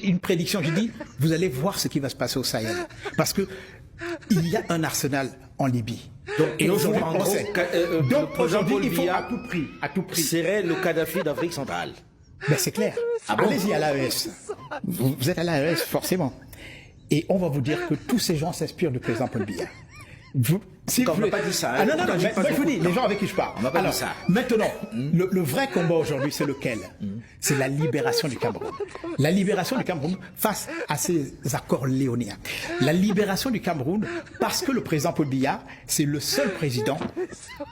une prédiction, je dis, vous allez voir ce qui va se passer au Sahel. Parce que il y a un arsenal en Libye. Donc, et aujourd'hui, en on gros, sait. Donc aujourd'hui, il faut à tout prix. Serait le Kadhafi d'Afrique centrale. Ben c'est clair. Allez-y à l'AES. Vous êtes à l'AES, forcément. Et on va vous dire que tous ces gens s'inspirent du président Paul Biya. On n'a pas dit ça. Hein, non, mais je vous dis, les gens avec qui je parle. On n'a pas dit ça. Maintenant, le vrai combat aujourd'hui, c'est lequel? C'est la libération du Cameroun. La libération du Cameroun face à ces accords léoniens. La libération du Cameroun parce que le président Paul Biya, c'est le seul président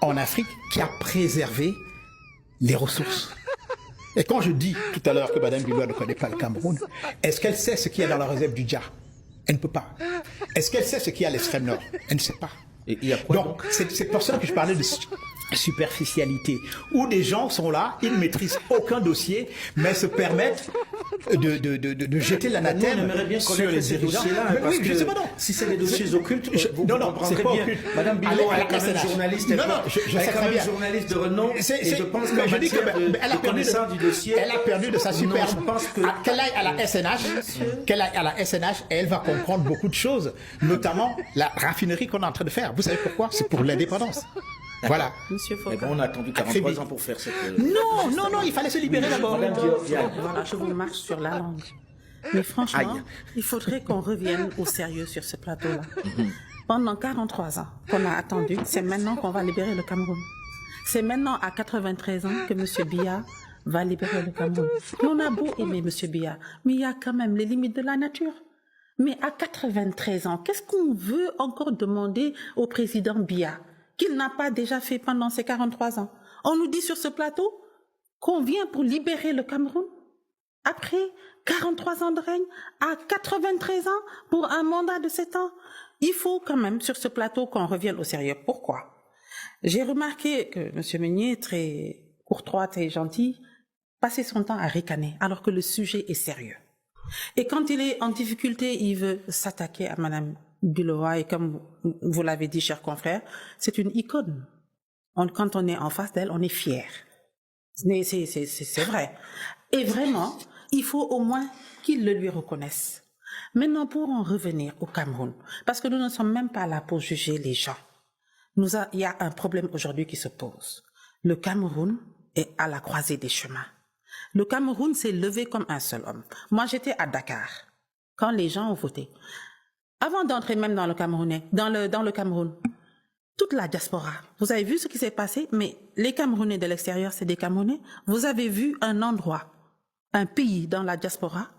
en Afrique qui a préservé les ressources. Et quand je dis tout à l'heure que Mme Biloua ne connaît pas le Cameroun, est-ce qu'elle sait ce qu'il y a dans la réserve du Dja? Elle ne peut pas. Est-ce qu'elle sait ce qu'il y a à l'extrême nord? Elle ne sait pas. Et il y a quoi donc c'est pour ça que je parlais de superficialité, où des gens sont là, ils ne maîtrisent aucun dossier, mais se permettent de jeter l'anathème sur les dirigeants. Parce que si c'est des dossiers occultes, vous comprendrez bien. Madame Bilot, elle est quand même journaliste. Elle est quand même journaliste de renom. Et je pense qu'en matière de connaissance du dossier, elle a perdu de sa superbe. Je pense qu'elle aille à la SNH, et elle va comprendre beaucoup de choses, notamment la raffinerie qu'on est en train de faire. Vous savez pourquoi? C'est pour l'indépendance. Voilà. Monsieur Foka. On a attendu 43 ans pour faire cette... Non, il fallait se libérer d'abord. Voilà, je vous marche sur la langue. Mais franchement, il faudrait qu'on revienne au sérieux sur ce plateau-là. Pendant 43 ans qu'on a attendu, c'est maintenant qu'on va libérer le Cameroun. C'est maintenant à 93 ans que M. Biya va libérer le Cameroun. Et on a beau aimer M. Biya, mais il y a quand même les limites de la nature. Mais à 93 ans, qu'est-ce qu'on veut encore demander au président Biya qu'il n'a pas déjà fait pendant ces 43 ans? On nous dit sur ce plateau qu'on vient pour libérer le Cameroun après 43 ans de règne, à 93 ans pour un mandat de 7 ans. Il faut quand même sur ce plateau qu'on revienne au sérieux. Pourquoi? J'ai remarqué que M. Meunier, très courtois et gentil, passait son temps à ricaner alors que le sujet est sérieux. Et quand il est en difficulté, il veut s'attaquer à Mme Biloua, et comme vous l'avez dit, chers confrères, c'est une icône. Quand on est en face d'elle, on est fier. C'est vrai. Et vraiment, il faut au moins qu'il le lui reconnaisse. Maintenant, pour en revenir au Cameroun, parce que nous ne sommes même pas là pour juger les gens. Il y a un problème aujourd'hui qui se pose. Le Cameroun est à la croisée des chemins. Le Cameroun s'est levé comme un seul homme. Moi, j'étais à Dakar quand les gens ont voté. Avant d'entrer même dans le Cameroun, toute la diaspora, vous avez vu ce qui s'est passé, mais les Camerounais de l'extérieur, c'est des Camerounais. Vous avez vu un endroit, un pays dans la diaspora